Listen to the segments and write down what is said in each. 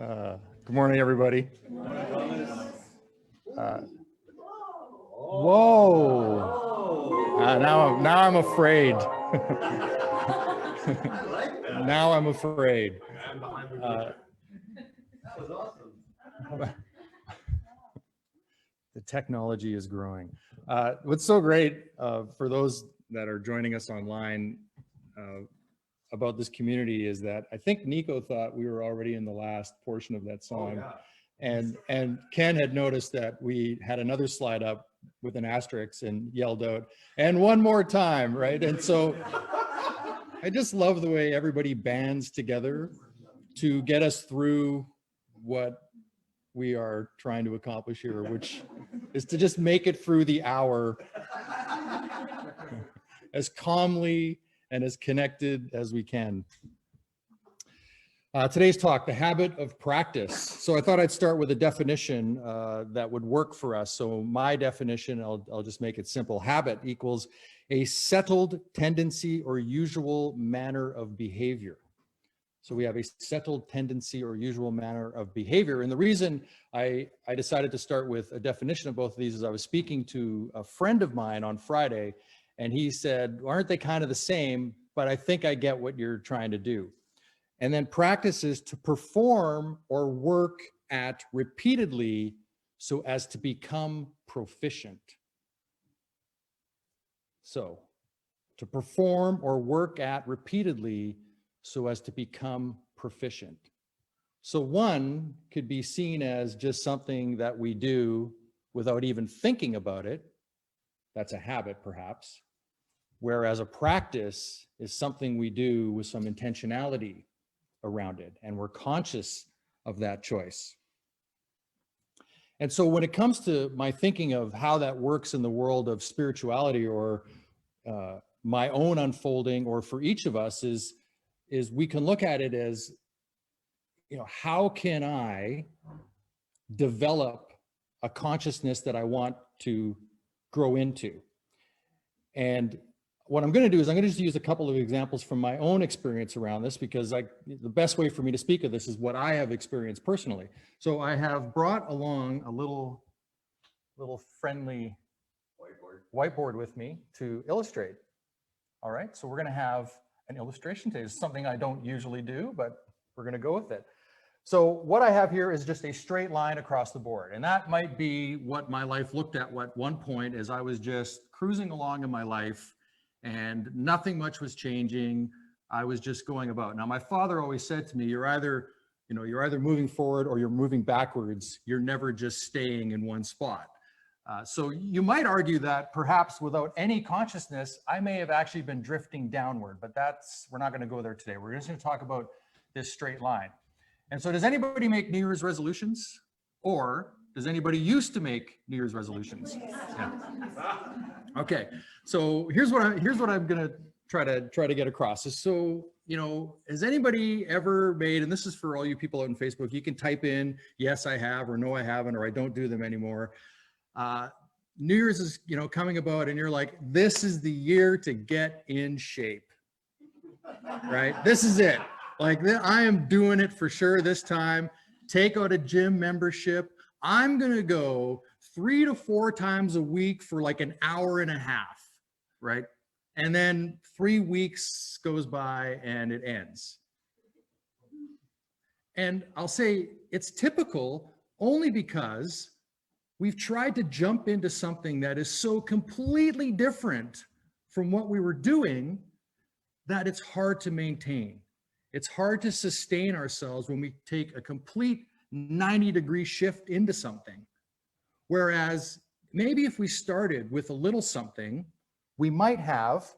Good morning, everybody. Whoa! Now I'm afraid. Now I'm afraid. That was awesome. The technology is growing. What's so great for those that are joining us online about this community is that I think Nico thought we were already in the last portion of that song. Oh, yeah. And Ken had noticed that we had another slide up with an asterisk and yelled out, "And one more time," right? And so I just love the way everybody bands together to get us through what we are trying to accomplish here, which is to just make it through the hour as calmly and as connected as we can. Today's talk, the habit of practice. So I thought I'd start with a definition that would work for us. So my definition, I'll just make it simple. Habit equals a settled tendency or usual manner of behavior. So we have a settled tendency or usual manner of behavior. And the reason I decided to start with a definition of both of these is I was speaking to a friend of mine on Friday, and he said, aren't they kind of the same? But I think I get what you're trying to do. And then practice is to perform or work at repeatedly so as to become proficient. So to perform or work at repeatedly so as to become proficient. So one could be seen as just something that we do without even thinking about it. That's a habit, perhaps. Whereas a practice is something we do with some intentionality around it, and we're conscious of that choice. And so when it comes to my thinking of how that works in the world of spirituality or my own unfolding, or for each of us, is we can look at it as, how can I develop a consciousness that I want to grow into? And what I'm going to do is I'm going to just use a couple of examples from my own experience around this, because the best way for me to speak of this is what I have experienced personally. So I have brought along a little friendly whiteboard with me to illustrate. All right, so we're going to have an illustration today. It's something I don't usually do, but we're going to go with it. So what I have here is just a straight line across the board. And that might be what my life looked at one point as I was just cruising along in my life and nothing much was changing. I was just going about. Now, my father always said to me, you're either moving forward or you're moving backwards. You're never just staying in one spot. So you might argue that perhaps without any consciousness, I may have actually been drifting downward, but we're not going to go there today. We're just going to talk about this straight line. And so does anybody make New Year's resolutions? Or does anybody used to make New Year's resolutions? Yeah. Okay, so here's what I'm going to try to get across is, so, has anybody ever made, and this is for all you people out on Facebook, you can type in, yes, I have, or no, I haven't, or I don't do them anymore. New Year's is, coming about, and you're like, this is the year to get in shape, right? This is it. Like, I am doing it for sure this time. Take out a gym membership. I'm going to go 3 to 4 times a week for like an hour and a half, right? And then 3 weeks goes by and it ends. And I'll say it's typical only because we've tried to jump into something that is so completely different from what we were doing that it's hard to maintain. It's hard to sustain ourselves when we take a complete 90-degree shift into something. Whereas maybe if we started with a little something, we might have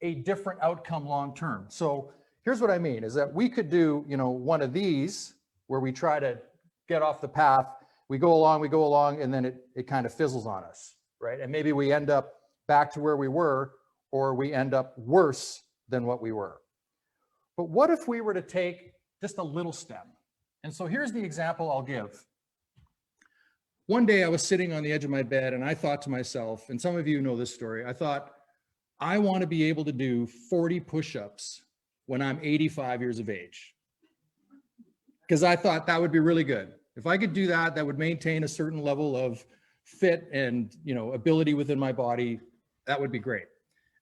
a different outcome long-term. So here's what I mean is that we could do, one of these where we try to get off the path, we go along, and then it kind of fizzles on us, right? And maybe we end up back to where we were, or we end up worse than what we were. But what if we were to take just a little step? And so here's the example I'll give. One day I was sitting on the edge of my bed and I thought to myself, and some of you know this story, I thought, I want to be able to do 40 push-ups when I'm 85 years of age. because I thought that would be really good. If I could do that, that would maintain a certain level of fit and, you know, ability within my body. That would be great.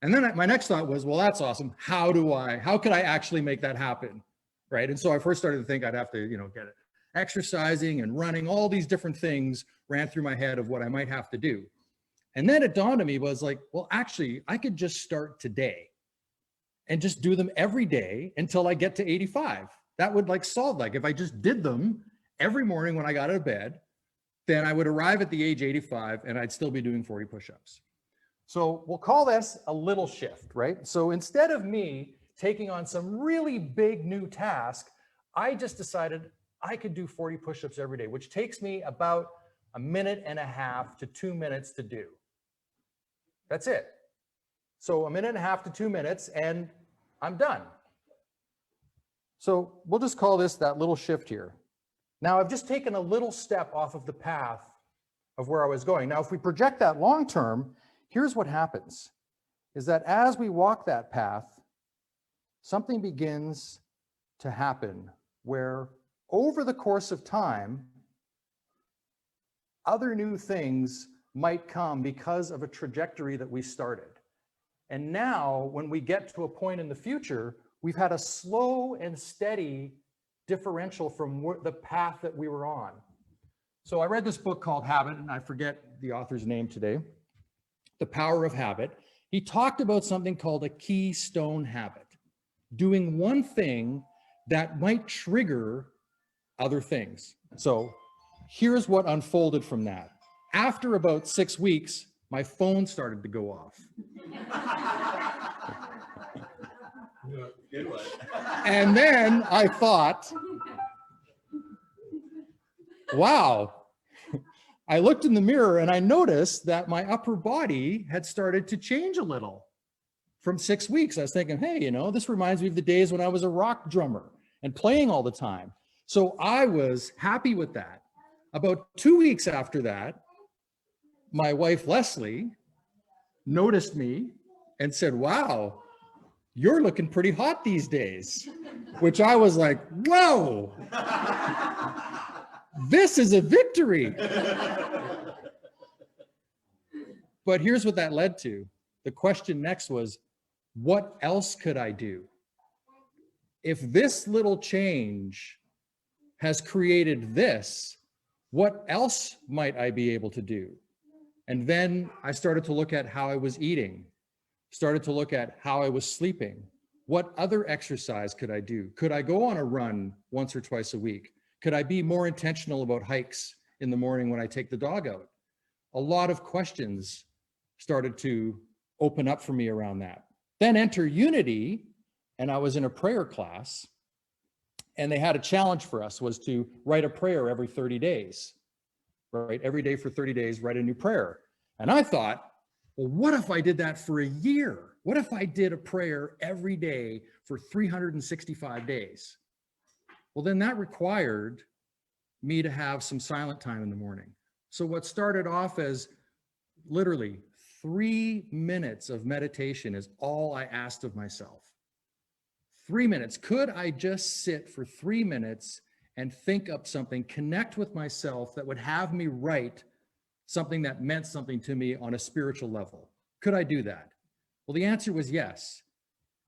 And then my next thought was, well, that's awesome. How could I actually make that happen? Right. And so I first started to think I'd have to, you know, get it. Exercising and running, all these different things ran through my head of what I might have to do. And then it dawned on me, was like, well, actually, I could just start today and just do them every day until I get to 85. That would like solve, like if I just did them every morning when I got out of bed, then I would arrive at the age 85 and I'd still be doing 40 push-ups. So we'll call this a little shift, right? So instead of me taking on some really big new task, I just decided I could do 40 push-ups every day, which takes me about 1.5 minutes to 2 minutes to do. That's it. So 1.5 minutes to 2 minutes and I'm done. So we'll just call this that little shift here. Now I've just taken a little step off of the path of where I was going. Now, if we project that long term, here's what happens, is that as we walk that path, something begins to happen where over the course of time, other new things might come because of a trajectory that we started. And now when we get to a point in the future, we've had a slow and steady differential from the path that we were on. So I read this book called Habit, and I forget the author's name today, The Power of Habit. He talked about something called a keystone habit, doing one thing that might trigger other things. So here's what unfolded from that. After about 6 weeks, my phone started to go off. Good one. And then I thought, wow. I looked in the mirror and I noticed that my upper body had started to change a little from 6 weeks. I was thinking, hey, you know, this reminds me of the days when I was a rock drummer and playing all the time. So I was happy with that. About 2 weeks after that, my wife, Leslie, noticed me and said, wow, you're looking pretty hot these days, which I was like, whoa, this is a victory. But here's what that led to. The question next was, what else could I do? If this little change has created this, what else might I be able to do? And then I started to look at how I was eating, started to look at how I was sleeping. What other exercise could I do? Could I go on a run once or twice a week? Could I be more intentional about hikes in the morning when I take the dog out? A lot of questions started to open up for me around that. Then enter Unity, and I was in a prayer class, and they had a challenge for us, was to write a prayer every 30 days, right? Every day for 30 days, write a new prayer. And I thought, well, what if I did that for a year? What if I did a prayer every day for 365 days? Well, then that required me to have some silent time in the morning. So what started off as literally 3 minutes of meditation is all I asked of myself. 3 minutes. Could I just sit for 3 minutes and think up something, connect with myself that would have me write something that meant something to me on a spiritual level? Could I do that? Well, the answer was yes.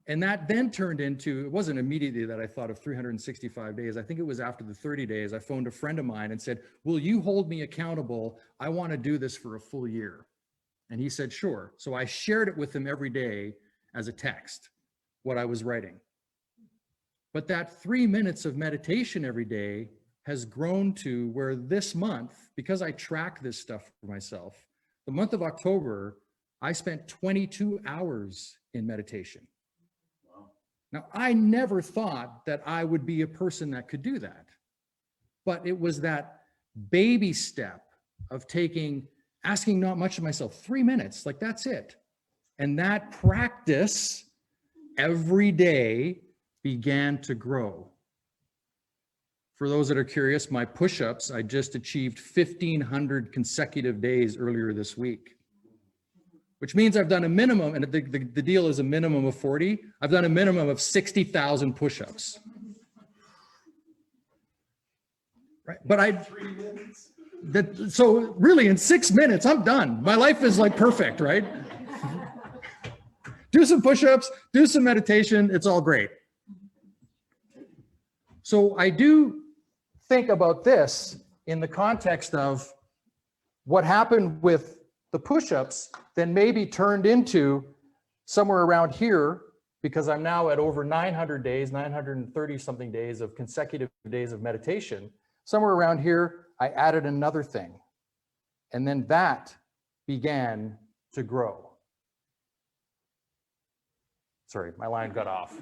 And that then turned into, it wasn't immediately that I thought of 365 days. I think it was after the 30 days, I phoned a friend of mine and said, will you hold me accountable? I want to do this for a full year. And he said, sure. So I shared it with him every day as a text, what I was writing. But that 3 minutes of meditation every day has grown to where this month, because I track this stuff for myself, the month of October, I spent 22 hours in meditation. Wow. Now, I never thought that I would be a person that could do that. But it was that baby step of asking not much of myself, 3 minutes, like that's it. And that practice every day began to grow. For those that are curious, my push-ups, I just achieved 1,500 consecutive days earlier this week, which means I've done a minimum, and the deal is a minimum of 40. I've done a minimum of 60,000 push-ups. right? But so really in 6 minutes, I'm done. My life is like perfect, right? Do some push-ups, do some meditation, it's all great. So I do think about this in the context of what happened with the push-ups, then maybe turned into somewhere around here, because I'm now at over 900 days, 930 something days of consecutive days of meditation. Somewhere around here, I added another thing. And then that began to grow. Sorry, my line got off.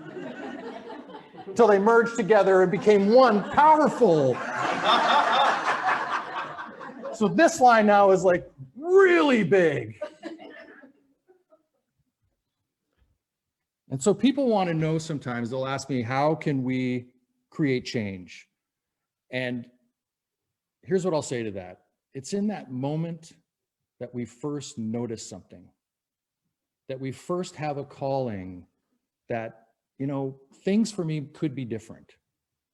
Until they merged together and became one powerful. So this line now is like really big. And so people want to know sometimes, they'll ask me, how can we create change? And here's what I'll say to that. It's in that moment that we first notice something, that we first have a calling that, you know, things for me could be different.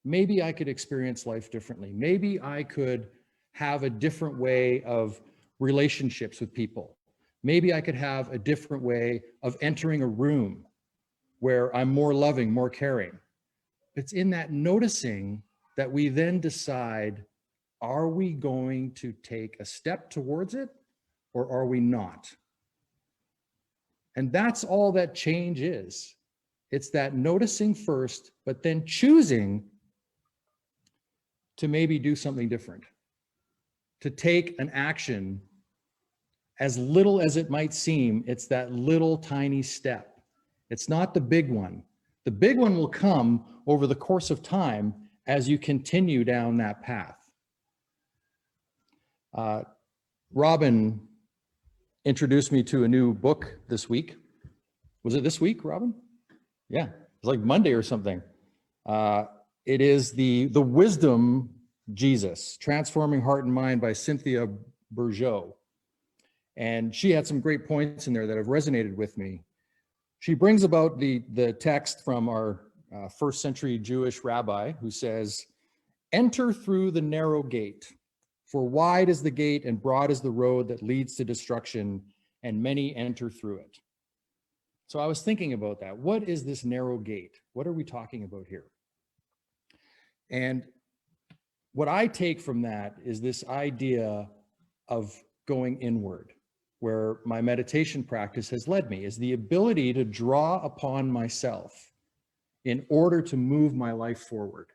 Maybe I could experience life differently. Maybe I could have a different way of relationships with people. Maybe I could have a different way of entering a room where I'm more loving, more caring. It's in that noticing that we then decide, are we going to take a step towards it or are we not? And that's all that change is. It's that noticing first, but then choosing to maybe do something different, to take an action, as little as it might seem. It's that little tiny step. It's not the big one. The big one will come over the course of time as you continue down that path. Robin introduced me to a new book this week. Was it this week, Robin? Yeah, it's like Monday or something. It is the Wisdom Jesus, Transforming Heart and Mind by Cynthia Bourgeault. And she had some great points in there that have resonated with me. She brings about the text from our first century Jewish rabbi who says, "Enter through the narrow gate, for wide is the gate and broad is the road that leads to destruction, and many enter through it." So I was thinking about that. What is this narrow gate? What are we talking about here? And what I take from that is this idea of going inward, where my meditation practice has led me, is the ability to draw upon myself in order to move my life forward,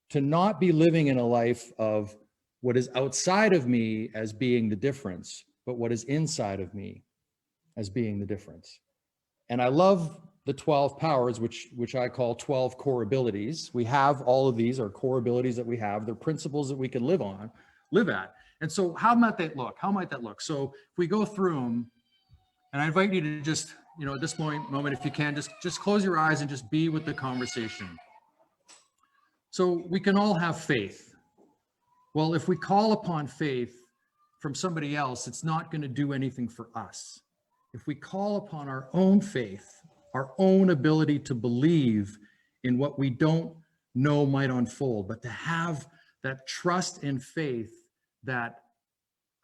to not be living in a life of what is outside of me as being the difference, but what is inside of me as being the difference. And I love the 12 powers, which I call 12 core abilities. We have all of these are core abilities that we have. They're principles that we can live at. And so how might that look? How might that look? So if we go through them, and I invite you to just, you know, at this moment, if you can, just close your eyes and just be with the conversation. So we can all have faith. Well, if we call upon faith from somebody else, it's not going to do anything for us. If we call upon our own faith, our own ability to believe in what we don't know might unfold, but to have that trust and faith that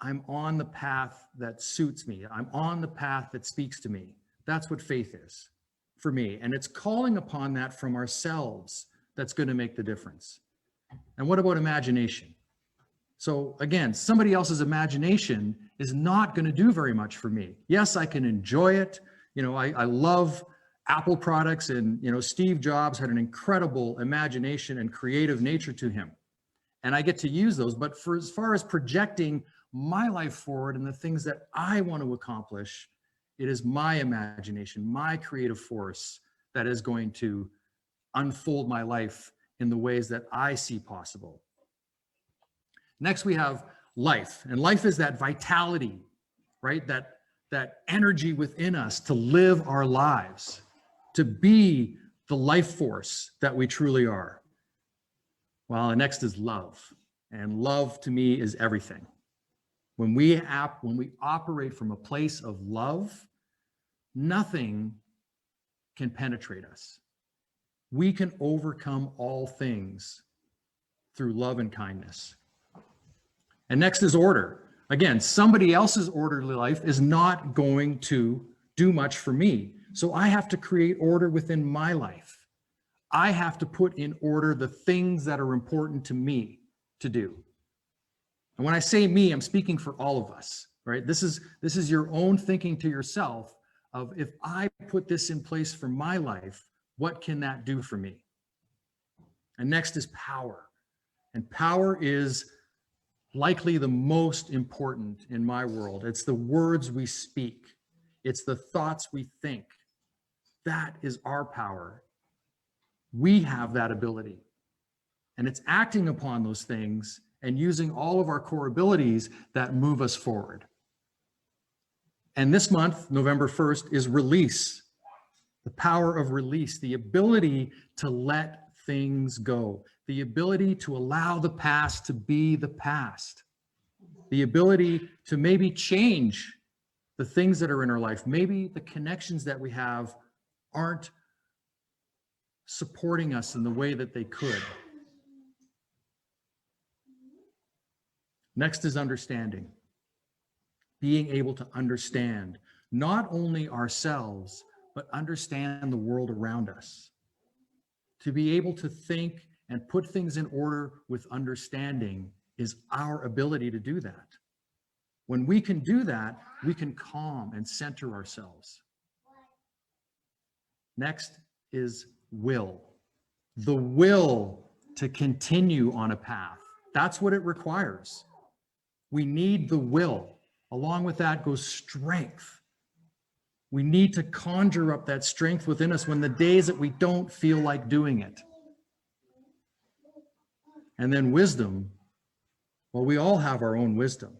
I'm on the path that suits me, I'm on the path that speaks to me. That's what faith is for me. And it's calling upon that from ourselves that's going to make the difference. And what about imagination? So again, somebody else's imagination is not going to do very much for me. Yes, I can enjoy it. You know, I love Apple products, and, you know, Steve Jobs had an incredible imagination and creative nature to him. And I get to use those. But for as far as projecting my life forward and the things that I want to accomplish, it is my imagination, my creative force that is going to unfold my life in the ways that I see possible. Next, we have life. And life is that vitality, right? That energy within us to live our lives, to be the life force that we truly are. Well, the next is love. And love to me is everything. When we operate from a place of love, nothing can penetrate us. We can overcome all things through love and kindness. And next is order. Again, somebody else's orderly life is not going to do much for me. So I have to create order within my life. I have to put in order the things that are important to me to do. And when I say me, I'm speaking for all of us, right? This is your own thinking to yourself of, if I put this in place for my life, what can that do for me? And next is power. And power is likely the most important in my world. It's the words we speak. It's the thoughts we think. That is our power. We have that ability. And it's acting upon those things and using all of our core abilities that move us forward. And this month, November 1st, is release. The power of release, the ability to let things go, the ability to allow the past to be the past, the ability to maybe change the things that are in our life. Maybe the connections that we have aren't supporting us in the way that they could. Next is understanding. Being able to understand not only ourselves, but understand the world around us. To be able to think and put things in order with understanding is our ability to do that. When we can do that, we can calm and center ourselves. Next is will. The will to continue on a path. That's what it requires. We need the will. Along with that goes strength. We need to conjure up that strength within us when the days that we don't feel like doing it. And then wisdom. Well, we all have our own wisdom.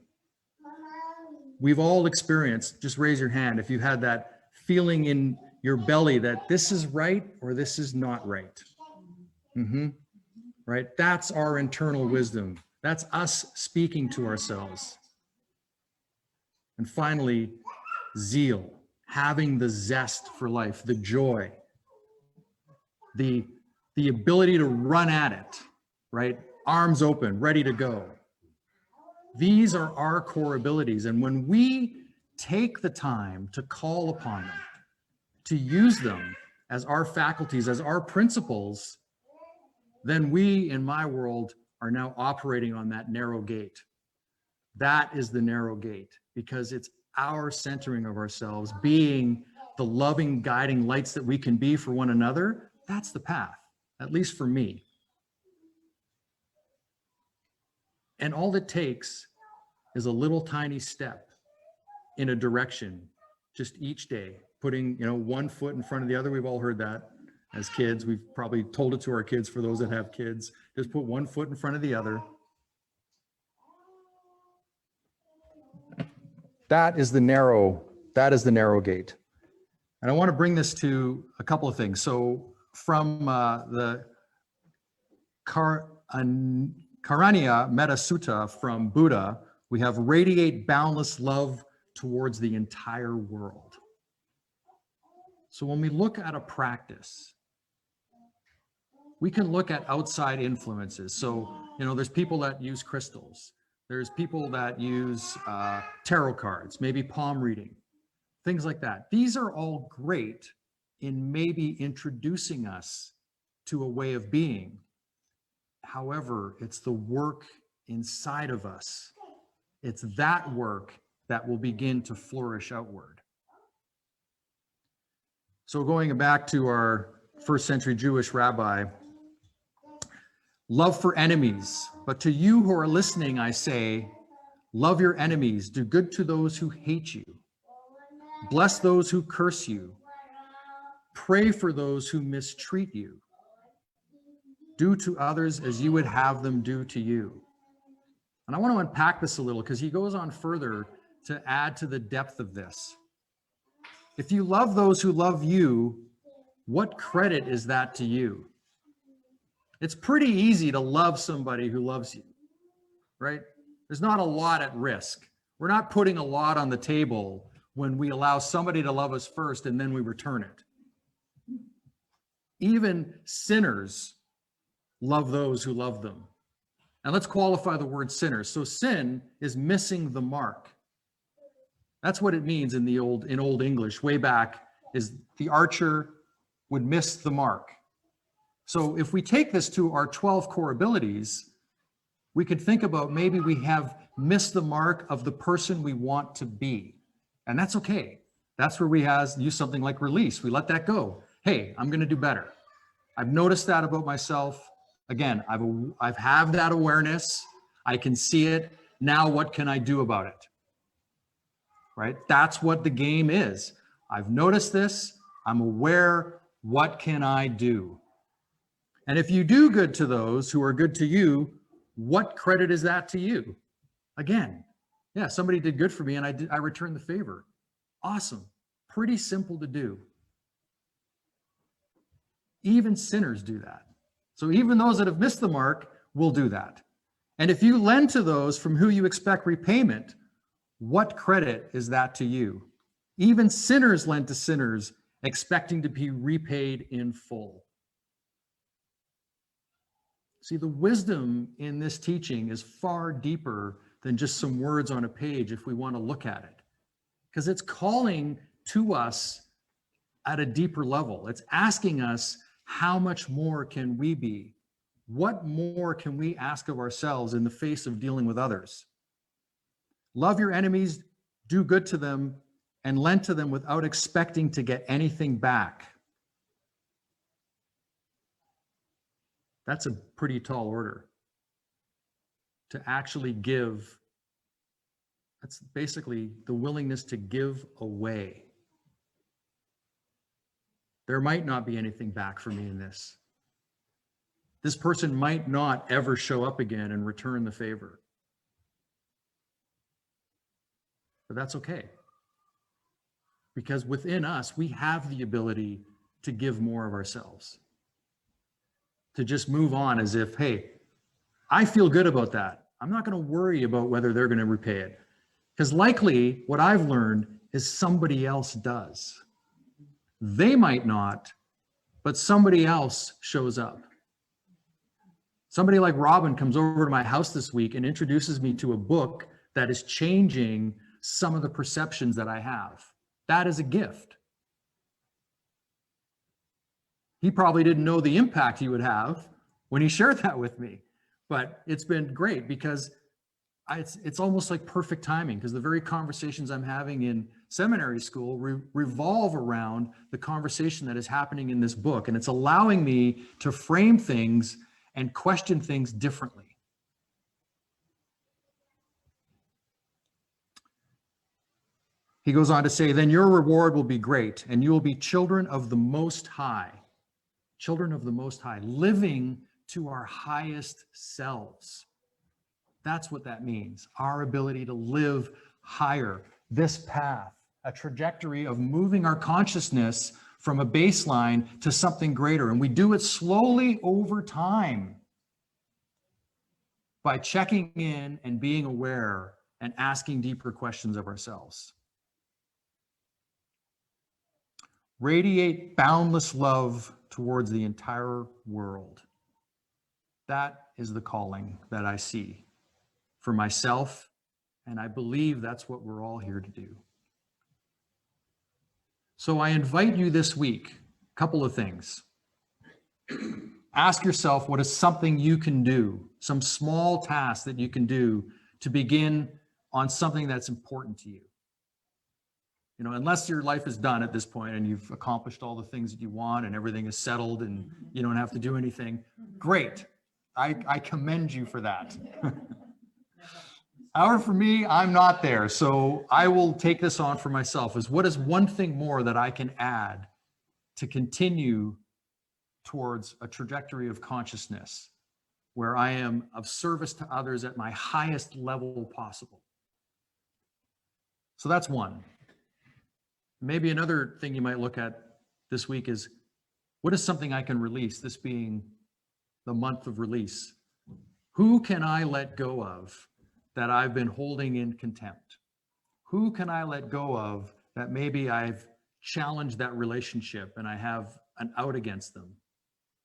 We've all experienced, just raise your hand if you had that feeling in your belly that this is right or this is not right. Right? That's our internal wisdom. That's us speaking to ourselves. And finally, zeal. Having the zest for life, the joy, the ability to run at it, right? Arms open, ready to go. These are our core abilities. And when we take the time to call upon them, to use them as our faculties, as our principles, then we, in my world, are now operating on that narrow gate. That is the narrow gate, because it's our centering of ourselves, being the loving, guiding lights that we can be for one another. That's the path, at least for me. And all it takes is a little tiny step in a direction, just each day, putting, one foot in front of the other. We've all heard that as kids. We've probably told it to our kids, for those that have kids. Just put one foot in front of the other. That is the narrow gate. And I want to bring this to a couple of things. So from the Karaniya Metta Sutta from Buddha, we have radiate boundless love towards the entire world. So when we look at a practice, we can look at outside influences. So, there's people that use crystals. There's people that use tarot cards, maybe palm reading, things like that. These are all great in maybe introducing us to a way of being. However, it's the work inside of us. It's that work that will begin to flourish outward. So going back to our first century Jewish rabbi, love for enemies. But to you who are listening, I say, love your enemies, do good to those who hate you, bless those who curse you, pray for those who mistreat you, do to others as you would have them do to you. And I want to unpack this a little, because he goes on further to add to the depth of this. If you love those who love you, what credit is that to you? It's pretty easy to love somebody who loves you, right? There's not a lot at risk. We're not putting a lot on the table when we allow somebody to love us first and then we return it. Even sinners love those who love them. And let's qualify the word sinners. So sin is missing the mark. That's what it means in Old English way back, is the archer would miss the mark. So if we take this to our 12 core abilities, we could think about maybe we have missed the mark of the person we want to be. And that's okay. That's where we use something like release. We let that go. Hey, I'm going to do better. I've noticed that about myself. Again, I've had that awareness. I can see it. Now what can I do about it? Right? That's what the game is. I've noticed this. I'm aware. What can I do? And if you do good to those who are good to you, what credit is that to you? Again, yeah, somebody did good for me and I returned the favor. Awesome. Pretty simple to do. Even sinners do that. So even those that have missed the mark will do that. And if you lend to those from who you expect repayment, what credit is that to you? Even sinners lend to sinners expecting to be repaid in full. See, the wisdom in this teaching is far deeper than just some words on a page if we want to look at it, because it's calling to us at a deeper level. It's asking us, how much more can we be? What more can we ask of ourselves in the face of dealing with others? Love your enemies, do good to them, and lend to them without expecting to get anything back. That's a pretty tall order. To actually give, that's basically the willingness to give away. There might not be anything back for me in this. This person might not ever show up again and return the favor. But that's okay. Because within us, we have the ability to give more of ourselves. To just move on as if, hey, I feel good about that. I'm not going to worry about whether they're going to repay it. Because likely what I've learned is somebody else does. They might not, but somebody else shows up. Somebody like Robin comes over to my house this week and introduces me to a book that is changing some of the perceptions that I have. That is a gift. He probably didn't know the impact he would have when he shared that with me, but it's been great because it's almost like perfect timing, because the very conversations I'm having in seminary school revolve around the conversation that is happening in this book, and it's allowing me to frame things and question things differently. He goes on to say, then your reward will be great, and you will be children of the Most High. Children of the Most High, living to our highest selves. That's what that means. Our ability to live higher, this path, a trajectory of moving our consciousness from a baseline to something greater. And we do it slowly over time by checking in and being aware and asking deeper questions of ourselves. Radiate boundless love towards the entire world. That is the calling that I see for myself, and I believe that's what we're all here to do. So I invite you this week, a couple of things. Ask yourself, what is something you can do, some small task that you can do to begin on something that's important to you. You know, unless your life is done at this point and you've accomplished all the things that you want and everything is settled and you don't have to do anything, great. I commend you for that. However, for me, I'm not there. So I will take this on for myself as what is one thing more that I can add to continue towards a trajectory of consciousness where I am of service to others at my highest level possible. So that's one. Maybe another thing you might look at this week is, what is something I can release, this being the month of release? Who can I let go of that I've been holding in contempt? Who can I let go of that maybe I've challenged that relationship and I have an out against them?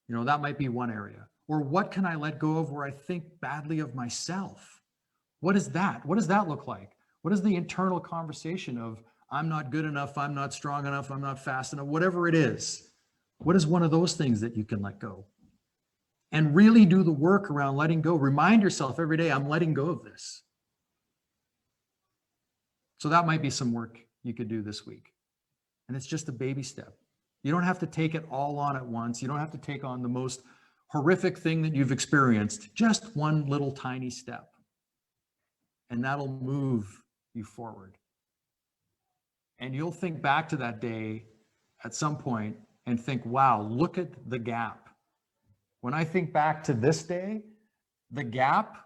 You know, that might be one area. Or what can I let go of where I think badly of myself? What is that? What does that look like? What is the internal conversation of I'm not good enough, I'm not strong enough, I'm not fast enough, whatever it is? What is one of those things that you can let go? And really do the work around letting go. Remind yourself every day, I'm letting go of this. So that might be some work you could do this week. And it's just a baby step. You don't have to take it all on at once. You don't have to take on the most horrific thing that you've experienced. Just one little tiny step. And that'll move you forward. And you'll think back to that day at some point and think, wow, look at the gap. When I think back to this day, the gap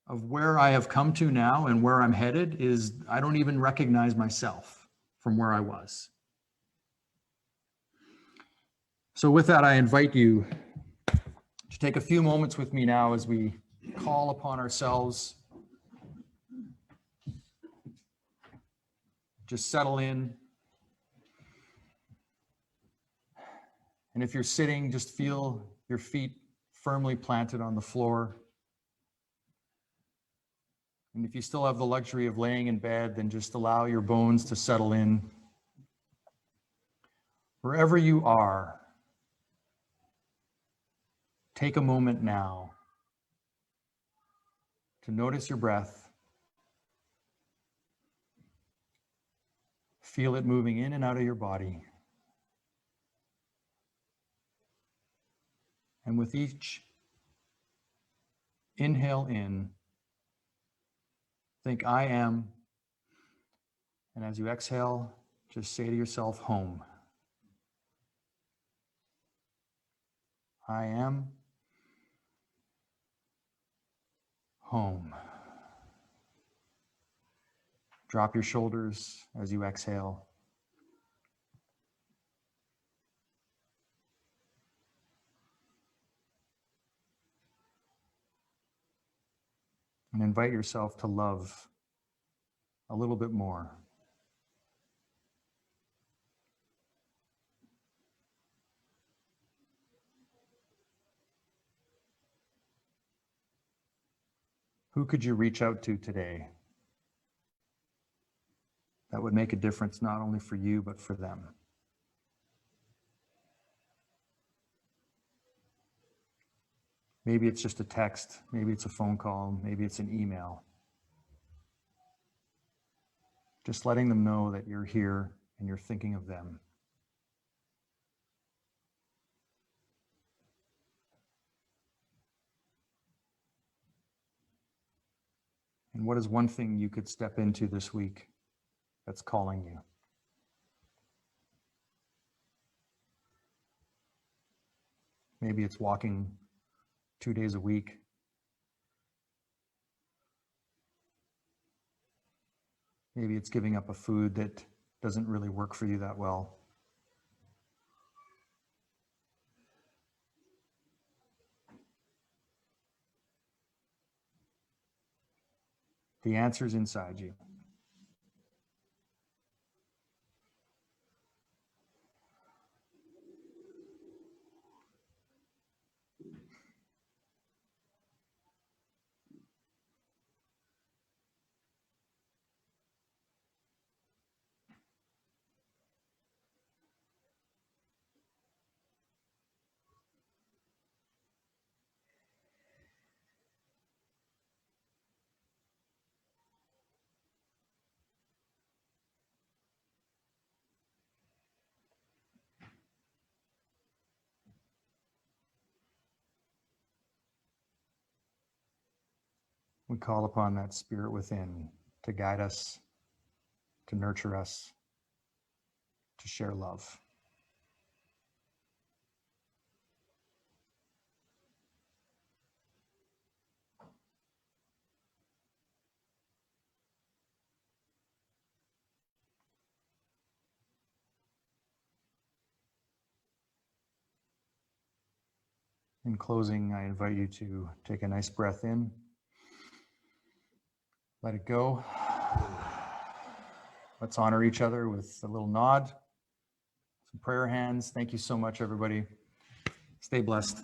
of where I have come to now and where I'm headed is, I don't even recognize myself from where I was. So with that, I invite you to take a few moments with me now as we call upon ourselves. Just settle in. And if you're sitting, just feel your feet firmly planted on the floor. And if you still have the luxury of laying in bed, then just allow your bones to settle in. Wherever you are, take a moment now to notice your breath. Feel it moving in and out of your body. And with each inhale in, think I am. And as you exhale, just say to yourself, home. I am home. Drop your shoulders as you exhale. And invite yourself to love a little bit more. Who could you reach out to today that would make a difference not only for you, but for them? Maybe it's just a text, maybe it's a phone call, maybe it's an email. Just letting them know that you're here and you're thinking of them. And what is one thing you could step into this week that's calling you? Maybe it's walking 2 days a week. Maybe it's giving up a food that doesn't really work for you that well. The answer's inside you. We call upon that spirit within to guide us, to nurture us, to share love. In closing, I invite you to take a nice breath in. Let it go. Let's honor each other with a little nod, some prayer hands. Thank you so much, everybody. Stay blessed.